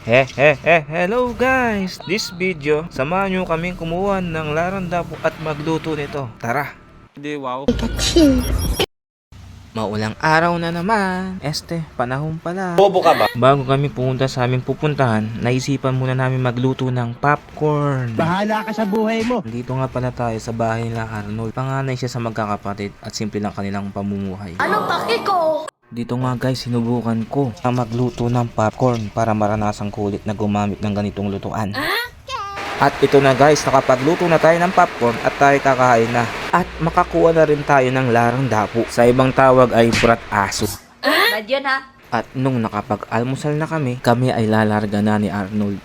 Hello guys! This video, samahan nyo kaming kumuha ng larandapo at magluto nito. Tara! Hindi, wow. Maulang araw na naman. Panahon pala. Bobo ka ba? Bago kami pumunta sa aming pupuntahan, naisipan muna namin magluto ng popcorn. Bahala ka sa buhay mo. Dito nga pala tayo sa bahay nila Arnold. Panganay siya sa magkakapatid at simple lang kanilang pamumuhay. Anong paki ko? Dito nga guys, sinubukan ko ang magluto ng popcorn para maranasang kulit na gumamit ng ganitong lutuan. At ito na guys, nakapagluto na tayo ng popcorn at tayo kakain na. At makakuha na rin tayo ng larang dapo. Sa ibang tawag ay burat aso. Bad yun ha? At nung nakapag-almusal na kami ay lalarga na ni Arnold.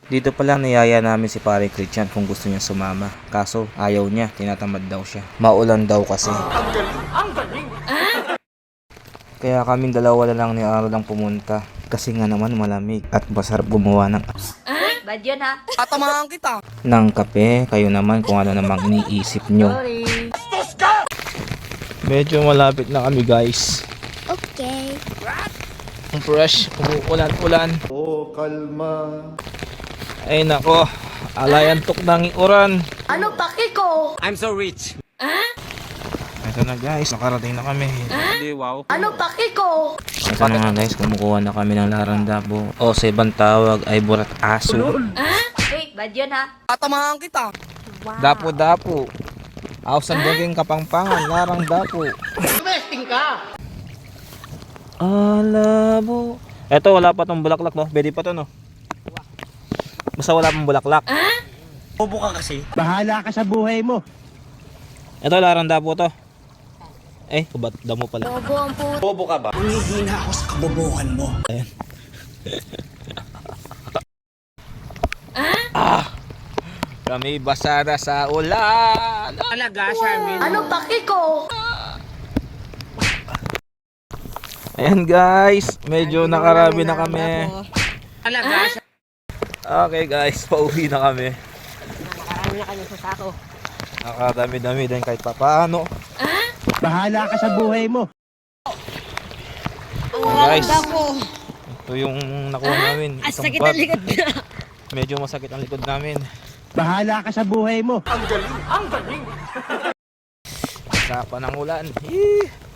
Dito pala niyaya namin si pare Christian kung gusto niya sumama. Kaso ayaw niya, tinatamad daw siya. Maulan daw kasi. Kaya kaming dalawa na lang ni Arnold ang pumunta. Kasi nga naman malamig at masarap gumawa ng Bad yun ha? Tatamahan kita. ng kape. Kayo naman kung ano namang iniisip nyo. Sorry. Medyo malapit na kami guys. Okay. Ang fresh, umuulan-ulan. Oh, kalma. Ay nako, alayantok ng iuran. Anong paki ko? I'm so rich. Ito na guys, nakarating na kami. Hindi, wow. Anong paki ko? Ito na nga guys, kumukuha na kami ng larandabo. O sa ibang tawag ay burat aso. Wait, bad yun ha? Tatamahan kita. Dapo-dapo. Awsan daging kapangpangan, larang dapo. Tumesting ka. Alabo. Eto, wala pa tong bulaklak no? Pwede pa to no? Basta wala pang bulaklak. Bobo ka kasi. Bahala ka sa buhay mo. Ito, larang dapo to. Eh, kubat damo pala. Bobo ang puto. Bobo ka ba? Humihina ako sa kabobohan mo. Ayan. Kami basa na sa ulan. Talaga, Charmin. Anong paki ko? Ayan guys, medyo nakarami na kami. Talaga, Okay guys, pauwi na kami. Nakarami na kami sa sako. Nakadami-dami din kahit papaano. Bahala ka sa buhay mo. Guys, ito yung nakuha namin. Isang Sakit bag. ang likod na. Medyo masakit ang likod namin. Bahala ka sa buhay mo. Sa ng ulan.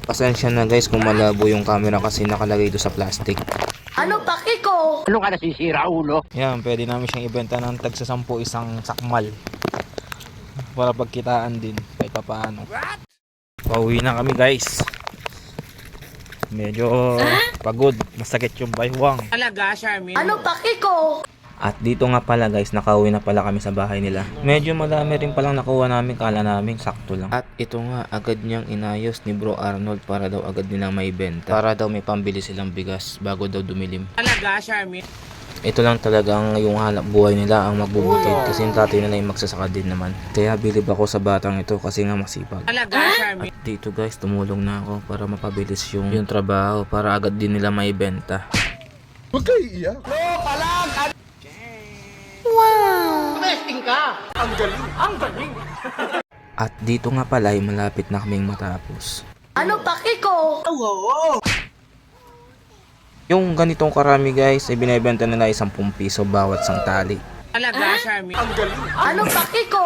Pasensya na guys kung malabo yung camera kasi nakalagay ito sa plastic. Anong paki ko? Ano ka nasisira, ulo? Yan, pwede namin siyang ibenta ng tag sa 10 isang sakmal. Para pagkitaan din kahit papaano. Pauwi na kami guys. Medyo pagod, masakit yung baywang. Talaga, Charmin. Anong paki ko? At dito nga pala guys, nakauwi na pala kami sa bahay nila. Medyo madami rin palang nakuha namin, kala namin sakto lang. At ito nga, agad niyang inayos ni Bro Arnold para daw agad nilang maibenta. Para daw may pambili silang bigas bago daw dumilim. Talaga, Charmin. Ito lang talagang yung hanap buhay nila ang magbubukid kasi yung tatay nila yung magsasaka din naman. Kaya bilib ako sa batang ito kasi nga masipag. Talaga, Charmin. At dito guys, tumulong na ako para mapabilis yung trabaho para agad din nila maibenta. Huwag kayo iiyak. No, palag! Tumesting ka. Ang galing. At dito nga pala ay malapit na kaming matapos. Anong paki ko? Oo. Yung ganitong karami guys ay binibenta nila 10 piso bawat sang tali. Talaga, Charmin. Anong paki ko?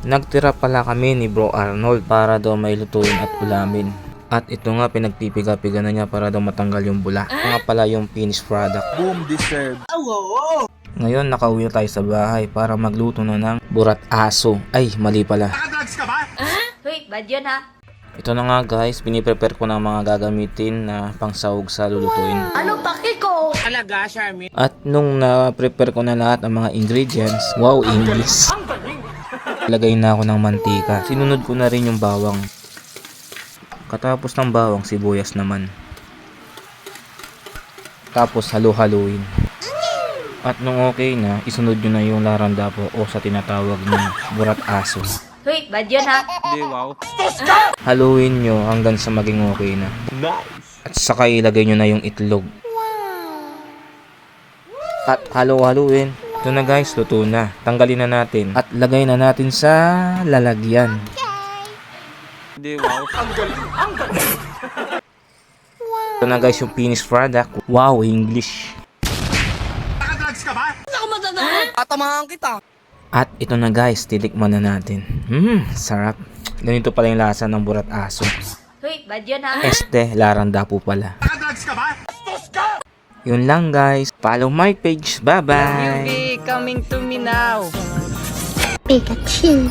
Nagtira pala kami ni Bro Arnold para daw may lutuin at ulamin. At ito nga pinagpipiga-piga na niya para daw matanggal yung bula. Ito nga pala yung finished product. Boom, deserve. Oo. Ngayon nakauwi na tayo sa bahay para magluto na ng burat aso. Ay, mali pala. Nakadrugs ka ba? Wait, bad yun ha? Ito na nga guys, piniprepare ko ng mga gagamitin na pangsahog sa lulutuin. Anong paki ko? Talaga, Charmin. At nung na-prepare ko na lahat ng mga ingredients, wow, English. Lagay na ako ng mantika. Sinunod ko na rin yung bawang. Katapos ng bawang, sibuyas naman. Tapos halu-haluin. At nung okay na, isunod nyo na yung larandapo o sa tinatawag na burat aso. Wait, bad yun ha? Hindi, wow. Haluin nyo hanggang sa maging okay na. At saka ilagay nyo na yung itlog. At halu-haluin. Ito na guys, luto na. Tanggalin na natin. At lagay na natin sa lalagyan. Hindi, wow. Ito na guys yung finished product. Wow, English. Tatamahan kita. At ito na guys, titikman na natin. Sarap. Ganito pala yung lasa ng burat aso. Uy, bad yun ha. Este, laranda po pala. Nakadrugs ka ba? Yun lang guys. Follow my page. Bye-bye! Coming to me now. Pikachu.